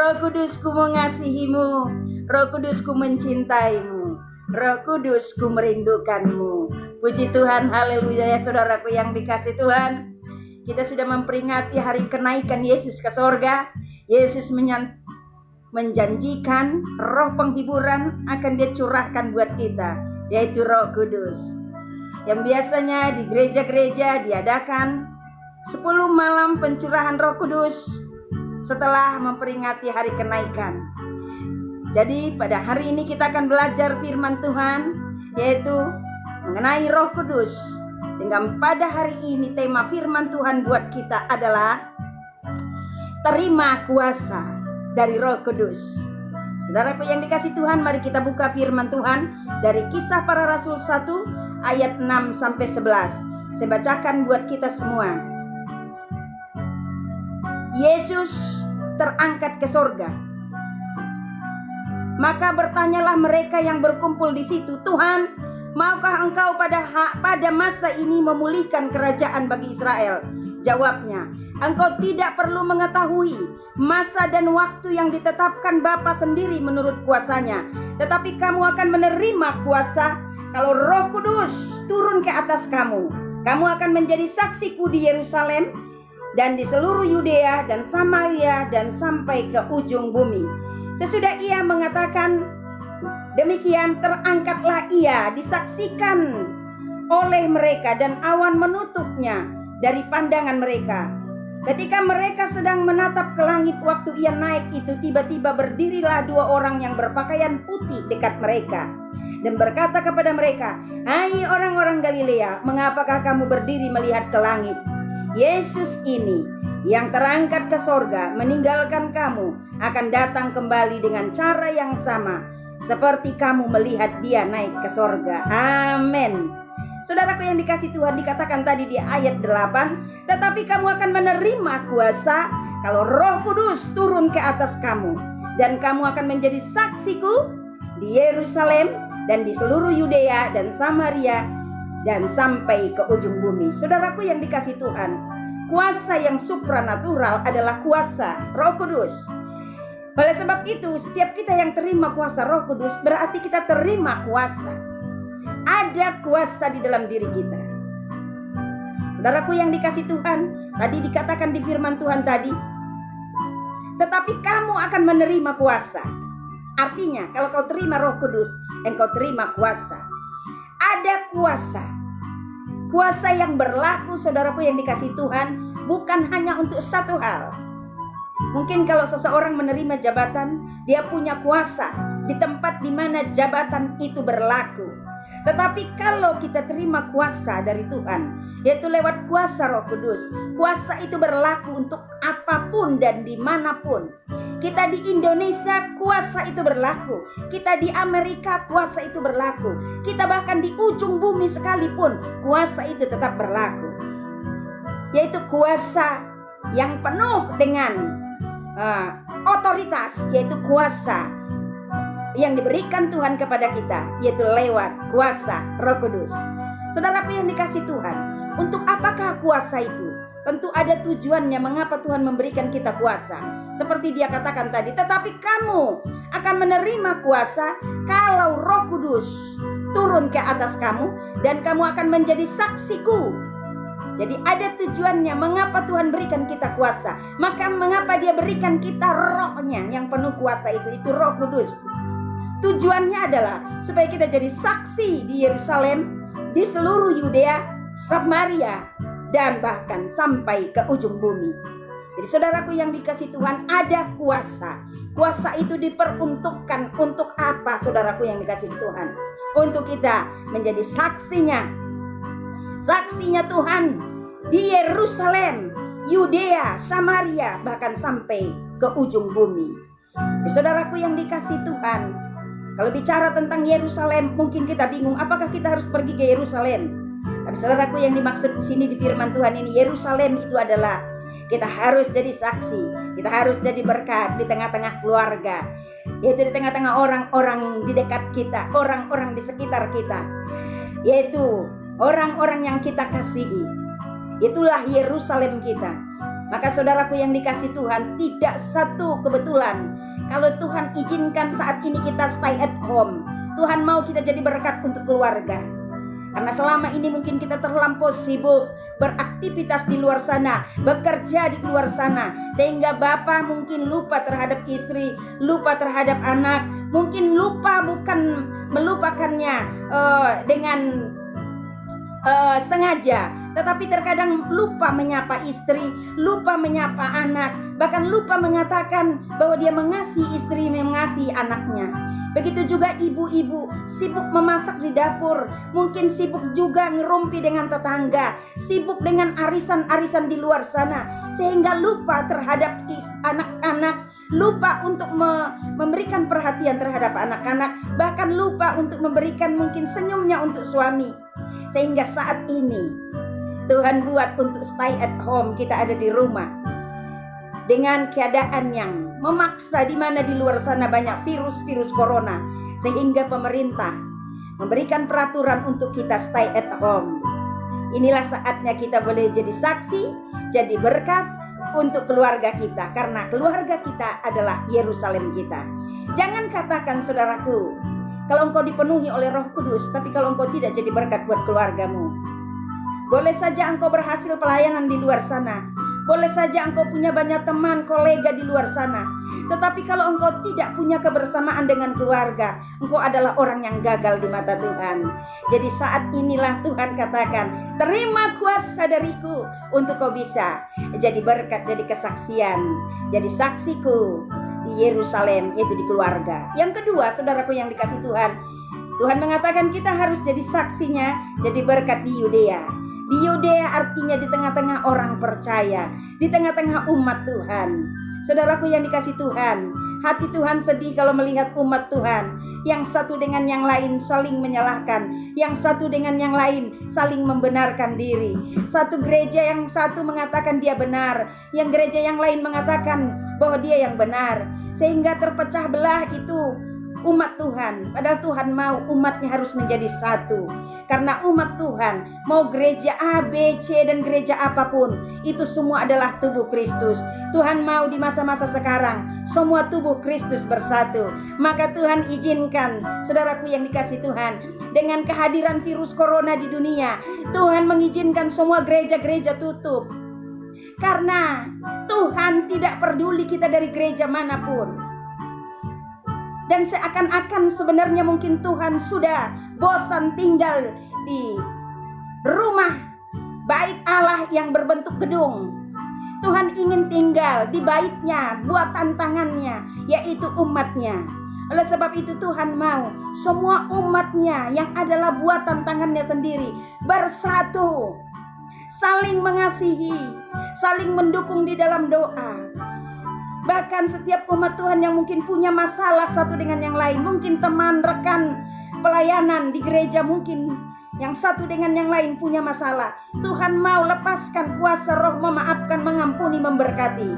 Roh Kudus, ku mengasihimu. Roh Kudus, ku mencintaimu. Roh Kudus, ku merindukanmu. Puji Tuhan, haleluya ya saudaraku yang dikasih Tuhan. Kita sudah memperingati hari kenaikan Yesus ke sorga. Yesus menjanjikan roh penghiburan akan dia curahkan buat kita, yaitu Roh Kudus. Yang biasanya di gereja-gereja diadakan 10 malam pencurahan Roh Kudus setelah memperingati hari kenaikan. Jadi pada hari ini kita akan belajar firman Tuhan, yaitu mengenai Roh Kudus. Sehingga pada hari ini tema firman Tuhan buat kita adalah terima kuasa dari Roh Kudus. Saudaraku yang dikasih Tuhan, mari kita buka firman Tuhan dari Kisah Para Rasul 1 ayat 6 sampai 11. Saya bacakan buat kita semua. Yesus terangkat ke sorga. Maka bertanyalah mereka yang berkumpul di situ, Tuhan, maukah engkau pada masa ini memulihkan kerajaan bagi Israel? Jawabnya, engkau tidak perlu mengetahui masa dan waktu yang ditetapkan Bapa sendiri menurut kuasanya. Tetapi kamu akan menerima kuasa kalau Roh Kudus turun ke atas kamu. Kamu akan menjadi saksiku di Yerusalem dan di seluruh Yudea dan Samaria dan sampai ke ujung bumi. Sesudah ia mengatakan demikian, terangkatlah ia disaksikan oleh mereka dan awan menutupnya dari pandangan mereka. Ketika mereka sedang menatap ke langit waktu ia naik itu, tiba-tiba berdirilah 2 orang yang berpakaian putih dekat mereka dan berkata kepada mereka, hai orang-orang Galilea, mengapakah kamu berdiri melihat ke langit? Yesus ini yang terangkat ke sorga meninggalkan kamu akan datang kembali dengan cara yang sama seperti kamu melihat dia naik ke sorga. Amin. Saudaraku yang dikasih Tuhan, dikatakan tadi di ayat 8, tetapi kamu akan menerima kuasa kalau Roh Kudus turun ke atas kamu, dan kamu akan menjadi saksiku di Yerusalem dan di seluruh Yudea dan Samaria dan sampai ke ujung bumi. Saudaraku yang dikasih Tuhan, kuasa yang supranatural adalah kuasa Roh Kudus. Oleh sebab itu, setiap kita yang terima kuasa Roh Kudus berarti kita terima kuasa. Ada kuasa di dalam diri kita. Saudaraku yang dikasih Tuhan, tadi dikatakan di firman Tuhan tadi, tetapi kamu akan menerima kuasa. Artinya, kalau kau terima Roh Kudus, engkau terima kuasa. Ada kuasa. Kuasa yang berlaku, saudaraku yang dikasih Tuhan, bukan hanya untuk satu hal. Mungkin kalau seseorang menerima jabatan, dia punya kuasa di tempat di mana jabatan itu berlaku. Tetapi kalau kita terima kuasa dari Tuhan, yaitu lewat kuasa Roh Kudus, kuasa itu berlaku untuk apapun dan dimanapun. Kita di Indonesia, kuasa itu berlaku. Kita di Amerika, kuasa itu berlaku. Kita bahkan di ujung bumi sekalipun, kuasa itu tetap berlaku. Yaitu kuasa yang penuh dengan otoritas, yaitu kuasa yang diberikan Tuhan kepada kita, yaitu lewat kuasa Roh Kudus. Saudaraku yang dikasih Tuhan, untuk apakah kuasa itu? Tentu ada tujuannya mengapa Tuhan memberikan kita kuasa. Seperti dia katakan tadi, tetapi kamu akan menerima kuasa kalau Roh Kudus turun ke atas kamu, dan kamu akan menjadi saksiku. Jadi ada tujuannya mengapa Tuhan berikan kita kuasa. Maka mengapa dia berikan kita rohnya yang penuh kuasa itu Roh Kudus. Tujuannya adalah supaya kita jadi saksi di Yerusalem, di seluruh Yudea, Samaria, dan bahkan sampai ke ujung bumi. Jadi saudaraku yang dikasih Tuhan, ada kuasa. Kuasa itu diperuntukkan untuk apa, saudaraku yang dikasih Tuhan? Untuk kita menjadi saksinya. Saksinya Tuhan di Yerusalem, Yudea, Samaria, bahkan sampai ke ujung bumi. Jadi, saudaraku yang dikasih Tuhan, kalau bicara tentang Yerusalem, mungkin kita bingung, apakah kita harus pergi ke Yerusalem? Tapi saudaraku yang dimaksud di sini di firman Tuhan ini, Yerusalem itu adalah kita harus jadi saksi, kita harus jadi berkat di tengah-tengah keluarga, yaitu di tengah-tengah orang-orang di dekat kita, orang-orang di sekitar kita, yaitu orang-orang yang kita kasihi. Itulah Yerusalem kita. Maka saudaraku yang dikasih Tuhan, tidak satu kebetulan Kalau Tuhan izinkan saat ini kita stay at home, Tuhan mau kita jadi berkat untuk keluarga. Karena selama ini mungkin kita terlampau sibuk beraktivitas di luar sana, bekerja di luar sana, sehingga bapak mungkin lupa terhadap istri, lupa terhadap anak, mungkin lupa, bukan melupakannya dengan sengaja, tetapi terkadang lupa menyapa istri, lupa menyapa anak, bahkan lupa mengatakan bahwa dia mengasihi istri, mengasihi anaknya. Begitu juga ibu-ibu sibuk memasak di dapur, mungkin sibuk juga ngerumpi dengan tetangga, sibuk dengan arisan-arisan di luar sana, sehingga lupa terhadap anak-anak, lupa untuk memberikan perhatian terhadap anak-anak, bahkan lupa untuk memberikan mungkin senyumnya untuk suami. Sehingga saat ini Tuhan buat untuk stay at home, kita ada di rumah dengan keadaan yang memaksa, di mana di luar sana banyak virus corona, sehingga pemerintah memberikan peraturan untuk kita stay at home. Inilah saatnya kita boleh jadi saksi, jadi berkat untuk keluarga kita, karena keluarga kita adalah Yerusalem kita. Jangan katakan, saudaraku, kalau engkau dipenuhi oleh Roh Kudus, tapi kalau engkau tidak jadi berkat buat keluargamu. Boleh saja engkau berhasil pelayanan di luar sana, boleh saja engkau punya banyak teman, kolega di luar sana, tetapi kalau engkau tidak punya kebersamaan dengan keluarga, engkau adalah orang yang gagal di mata Tuhan. Jadi saat inilah Tuhan katakan, terima kuasa dariku untuk kau bisa jadi berkat, jadi kesaksian, jadi saksiku di Yerusalem, yaitu di keluarga. Yang kedua, saudaraku yang dikasih Tuhan, Tuhan mengatakan kita harus jadi saksinya, jadi berkat di Yudea. Di Yudea artinya di tengah-tengah orang percaya, di tengah-tengah umat Tuhan. Saudaraku yang dikasih Tuhan, hati Tuhan sedih kalau melihat umat Tuhan yang satu dengan yang lain saling menyalahkan, yang satu dengan yang lain saling membenarkan diri. Satu gereja yang satu mengatakan dia benar, yang gereja yang lain mengatakan bahwa dia yang benar, sehingga terpecah belah itu umat Tuhan. Padahal Tuhan mau umatnya harus menjadi satu, karena umat Tuhan mau gereja A, B, C dan gereja apapun, itu semua adalah tubuh Kristus. Tuhan mau di masa-masa sekarang semua tubuh Kristus bersatu. Maka Tuhan izinkan, saudaraku yang dikasih Tuhan, dengan kehadiran virus corona di dunia, Tuhan mengizinkan semua gereja-gereja tutup, karena Tuhan tidak peduli kita dari gereja manapun. Dan seakan-akan sebenarnya mungkin Tuhan sudah bosan tinggal di rumah bait Allah yang berbentuk gedung. Tuhan ingin tinggal di baitnya, buatan tangannya, yaitu umatnya. Oleh sebab itu Tuhan mau semua umatnya yang adalah buatan tangannya sendiri bersatu, saling mengasihi, saling mendukung di dalam doa. Bahkan setiap umat Tuhan yang mungkin punya masalah satu dengan yang lain, mungkin teman, rekan pelayanan di gereja, mungkin yang satu dengan yang lain punya masalah, Tuhan mau lepaskan kuasa Roh, memaafkan, mengampuni, memberkati.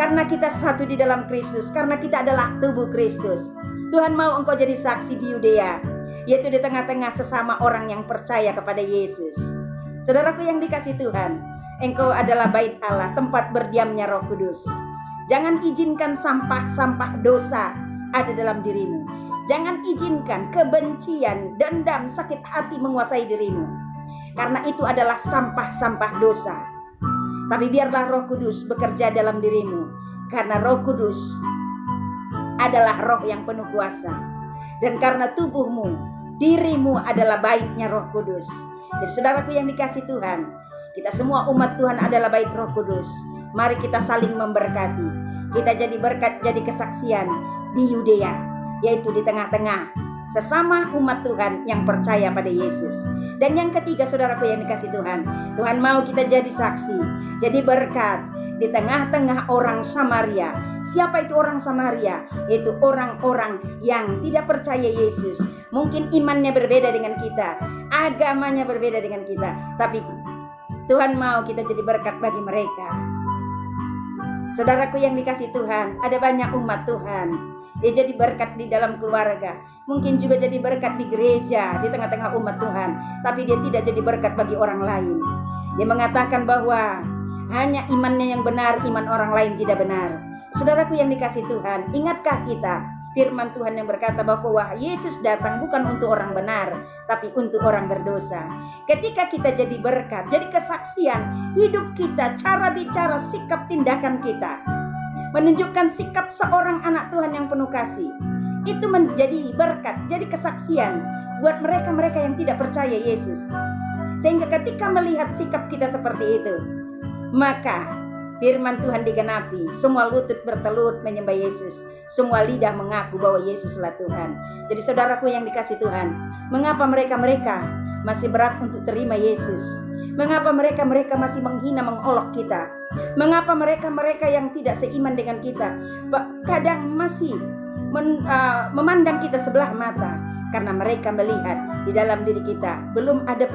Karena kita satu di dalam Kristus, karena kita adalah tubuh Kristus. Tuhan mau engkau jadi saksi di Yudea, yaitu di tengah-tengah sesama orang yang percaya kepada Yesus. Saudaraku yang dikasih Tuhan, engkau adalah bait Allah, tempat berdiamnya Roh Kudus. Jangan izinkan sampah-sampah dosa ada dalam dirimu. Jangan izinkan kebencian, dendam, sakit hati menguasai dirimu, karena itu adalah sampah-sampah dosa. Tapi biarlah Roh Kudus bekerja dalam dirimu, karena Roh Kudus adalah Roh yang penuh kuasa. Dan karena tubuhmu, dirimu adalah baitnya Roh Kudus. Jadi saudaraku yang dikasih Tuhan, kita semua umat Tuhan adalah bait Roh Kudus. Mari kita saling memberkati. Kita jadi berkat, jadi kesaksian di Yudea, yaitu di tengah-tengah sesama umat Tuhan yang percaya pada Yesus. Dan yang ketiga, saudaraku yang dikasih Tuhan, Tuhan mau kita jadi saksi, jadi berkat di tengah-tengah orang Samaria. Siapa itu orang Samaria? Yaitu orang-orang yang tidak percaya Yesus. Mungkin imannya berbeda dengan kita, agamanya berbeda dengan kita, tapi Tuhan mau kita jadi berkat bagi mereka. Saudaraku yang dikasih Tuhan, ada banyak umat Tuhan, dia jadi berkat di dalam keluarga, mungkin juga jadi berkat di gereja, di tengah-tengah umat Tuhan, tapi dia tidak jadi berkat bagi orang lain. Dia mengatakan bahwa hanya imannya yang benar, iman orang lain tidak benar. Saudaraku yang dikasih Tuhan, ingatkah kita firman Tuhan yang berkata bahwa Yesus datang bukan untuk orang benar, tapi untuk orang berdosa. Ketika kita jadi berkat, jadi kesaksian, hidup kita, cara bicara, sikap tindakan kita menunjukkan sikap seorang anak Tuhan yang penuh kasih. Itu menjadi berkat, jadi kesaksian buat mereka-mereka yang tidak percaya Yesus. Sehingga ketika melihat sikap kita seperti itu, maka firman Tuhan digenapi, semua lutut bertelut menyembah Yesus, semua lidah mengaku bahwa Yesuslah Tuhan. Jadi saudaraku yang dikasih Tuhan, mengapa mereka masih berat untuk terima Yesus? Mengapa mereka masih menghina, mengolok kita? Mengapa mereka yang tidak seiman dengan kita kadang masih memandang kita sebelah mata? Karena mereka melihat di dalam diri kita belum ada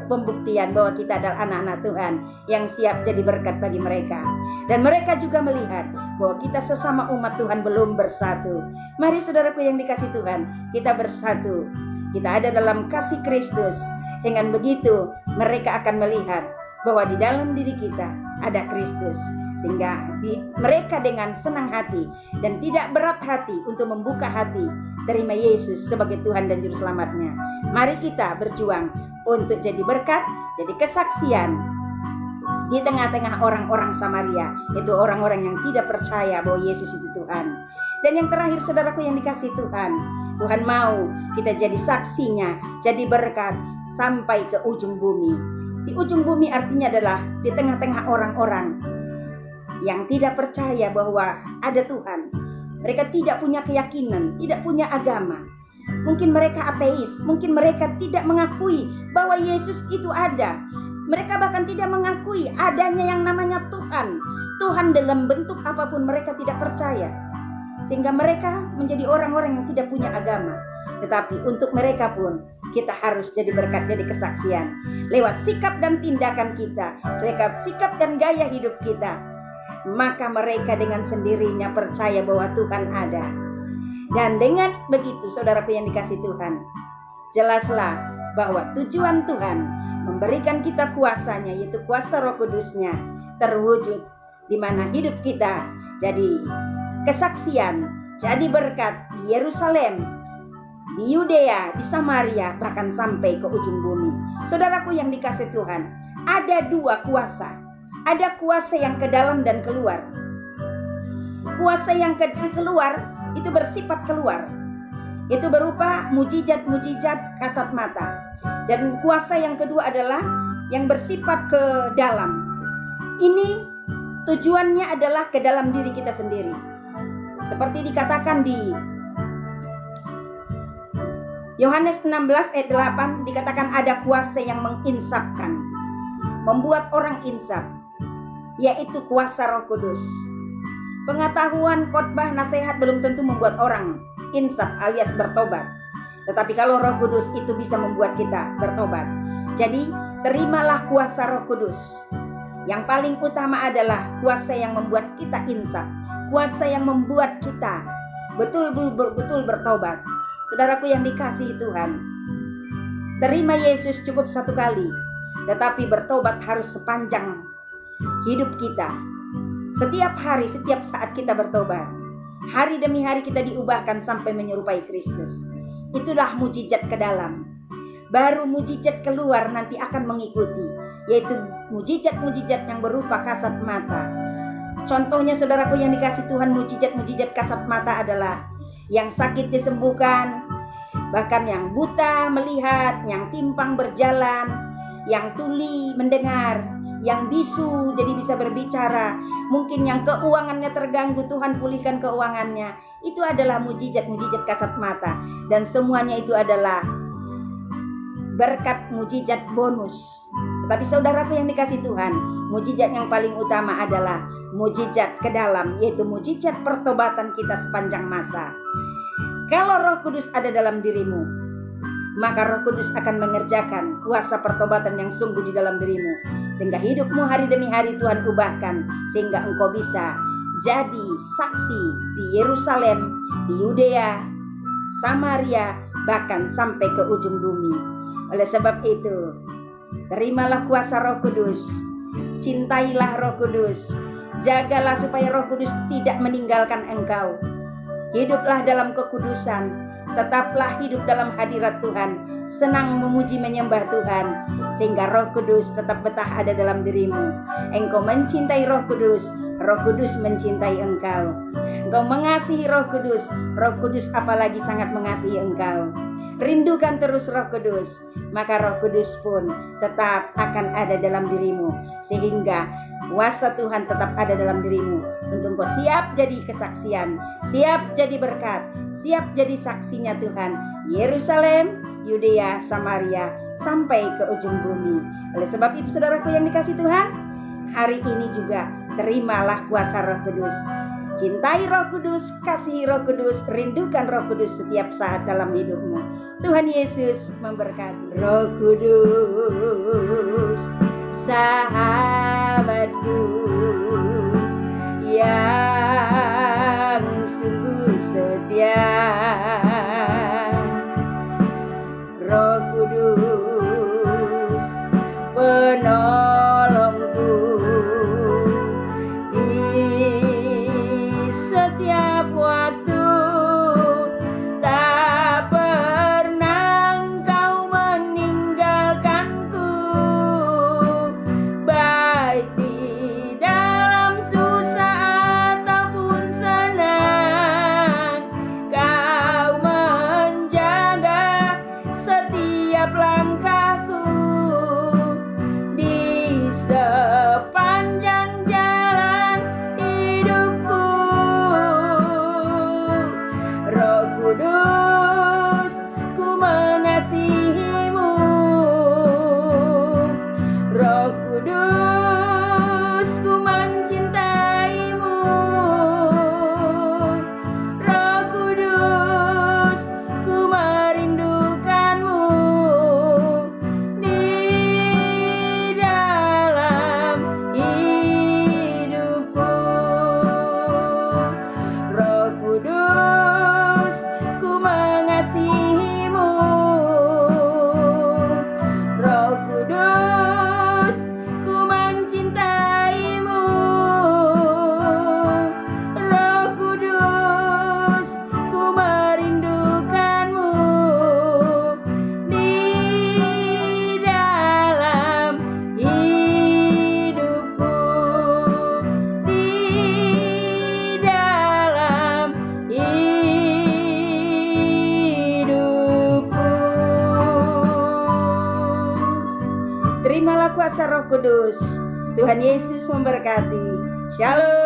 pembuktian bahwa kita adalah anak-anak Tuhan yang siap jadi berkat bagi mereka. Dan mereka juga melihat bahwa kita sesama umat Tuhan belum bersatu. Mari saudaraku yang dikasih Tuhan, kita bersatu. Kita ada dalam kasih Kristus. Dengan begitu mereka akan melihat bahwa di dalam diri kita ada Kristus, sehingga mereka dengan senang hati dan tidak berat hati untuk membuka hati terima Yesus sebagai Tuhan dan Juru Selamatnya. Mari kita berjuang untuk jadi berkat, jadi kesaksian di tengah-tengah orang-orang Samaria, yaitu orang-orang yang tidak percaya bahwa Yesus itu Tuhan. Dan yang terakhir saudaraku yang dikasih Tuhan, Tuhan mau kita jadi saksinya, jadi berkat sampai ke ujung bumi. Di ujung bumi artinya adalah di tengah-tengah orang-orang yang tidak percaya bahwa ada Tuhan. Mereka tidak punya keyakinan, tidak punya agama. Mungkin mereka ateis, mungkin mereka tidak mengakui bahwa Yesus itu ada. Mereka bahkan tidak mengakui adanya yang namanya Tuhan. Tuhan dalam bentuk apapun mereka tidak percaya. Sehingga mereka menjadi orang-orang yang tidak punya agama. Tetapi untuk mereka pun kita harus jadi berkat, jadi kesaksian. Lewat sikap dan tindakan kita, lewat sikap dan gaya hidup kita, maka mereka dengan sendirinya percaya bahwa Tuhan ada. Dan dengan begitu saudaraku yang dikasih Tuhan, jelaslah bahwa tujuan Tuhan memberikan kita kuasanya, yaitu kuasa Roh Kudusnya terwujud, di mana hidup kita jadi kesaksian, jadi berkat di Yerusalem, di Yudea, di Samaria, bahkan sampai ke ujung bumi. Saudaraku yang dikasih Tuhan, ada dua kuasa. Ada kuasa yang ke dalam dan keluar. Kuasa yang keluar itu bersifat keluar. Itu berupa mujizat-mujizat kasat mata. Dan kuasa yang kedua adalah yang bersifat ke dalam. Ini tujuannya adalah ke dalam diri kita sendiri. Seperti dikatakan di Yohanes 16 ayat 8, dikatakan ada kuasa yang menginsafkan, membuat orang insaf, yaitu kuasa Roh Kudus. Pengetahuan, khotbah, nasihat belum tentu membuat orang insaf alias bertobat. Tetapi kalau Roh Kudus itu bisa membuat kita bertobat. Jadi terimalah kuasa Roh Kudus. Yang paling utama adalah kuasa yang membuat kita insaf, kuasa yang membuat kita betul-betul bertobat. Saudaraku yang dikasihi Tuhan, terima Yesus cukup satu kali, tetapi bertobat harus sepanjang hidup kita. Setiap hari, setiap saat kita bertobat. Hari demi hari kita diubahkan sampai menyerupai Kristus. Itulah mujizat ke dalam. Baru mujizat keluar nanti akan mengikuti, yaitu mujizat-mujizat yang berupa kasat mata. Contohnya saudaraku yang dikasih Tuhan, mujizat-mujizat kasat mata adalah yang sakit disembuhkan, bahkan yang buta melihat, yang timpang berjalan, yang tuli mendengar, yang bisu jadi bisa berbicara, mungkin yang keuangannya terganggu, Tuhan pulihkan keuangannya. Itu adalah mujizat-mujizat kasat mata. Dan semuanya itu adalah berkat mujizat bonus. Tetapi saudaraku yang dikasih Tuhan, mujizat yang paling utama adalah mujizat ke dalam, yaitu mujizat pertobatan kita sepanjang masa. Kalau Roh Kudus ada dalam dirimu, maka Roh Kudus akan mengerjakan kuasa pertobatan yang sungguh di dalam dirimu, sehingga hidupmu hari demi hari Tuhan ubahkan, sehingga engkau bisa jadi saksi di Yerusalem, di Yudea, Samaria, bahkan sampai ke ujung bumi. Oleh sebab itu, terimalah kuasa Roh Kudus, cintailah Roh Kudus, Jagalah supaya Roh Kudus tidak meninggalkan engkau. Hiduplah dalam kekudusan, tetaplah hidup dalam hadirat Tuhan, senang memuji menyembah Tuhan, sehingga Roh Kudus tetap betah ada dalam dirimu. Engkau mencintai Roh Kudus mencintai engkau. Engkau mengasihi Roh Kudus apalagi sangat mengasihi engkau. Rindukan terus Roh Kudus, maka Roh Kudus pun tetap akan ada dalam dirimu, sehingga kuasa Tuhan tetap ada dalam dirimu untuk engkau siap jadi kesaksian, siap jadi berkat, siap jadi saksinya Tuhan. Yerusalem, Yudea, Samaria, sampai ke ujung bumi. Oleh sebab itu saudaraku yang dikasih Tuhan, hari ini juga terimalah kuasa Roh Kudus. Cintai Roh Kudus, kasihi Roh Kudus, rindukan Roh Kudus setiap saat dalam hidupmu. Tuhan Yesus memberkati. Roh Kudus, sahabatku yang sungguh setia. Roh Kudus, penolongku setiap waktu, tak pernah Engkau meninggalkanku, baik di dalam susah ataupun senang. Kau menjaga setiap langkahku di sepanjang jalan hidupku. Roh Kudus, ku mengasihimu. Roh Kudus, ku mencintaimu. Roh Kudus, ku merindukanmu di dalam hidupku. Roh Kudus, ku mengasihimu. Roh Kudus, ku mencintaimu. Roh Kudus, ku merindukanmu di dalam hidupku. Di dalam hidupku. Terimalah kuasa Roh Kudus. Tuhan Yesus memberkati. Shalom.